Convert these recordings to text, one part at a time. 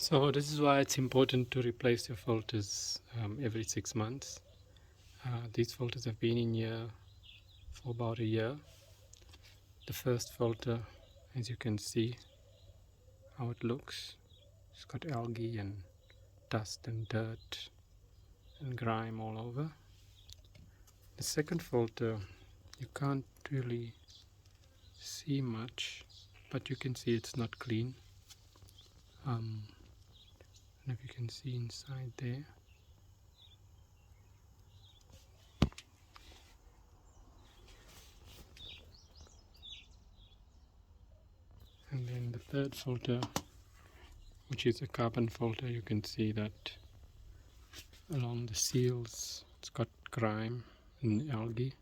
So this is why it's important to replace your filters every 6 months. These filters have been in here for about a year. The first filter, as you can see how it looks, it's got algae and dust and dirt and grime all over. The second filter, you can't really see much, but you can see it's not clean. And if you can see inside there, and then the third filter, which is a carbon filter, you can see that along the seals it's got grime and algae.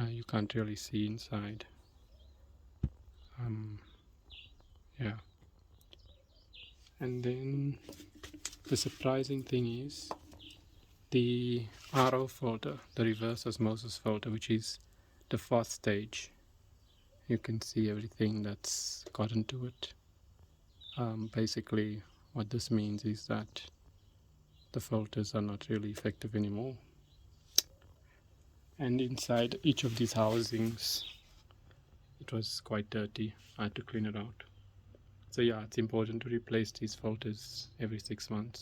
You can't really see inside. Yeah. And then the surprising thing is the RO filter, the reverse osmosis filter, which is the fourth stage. You can see everything that's got into it. Basically what this means is that the filters are not really effective anymore, and inside each of these housings it was quite dirty. I had to clean it out. So yeah, it's important to replace these filters every 6 months.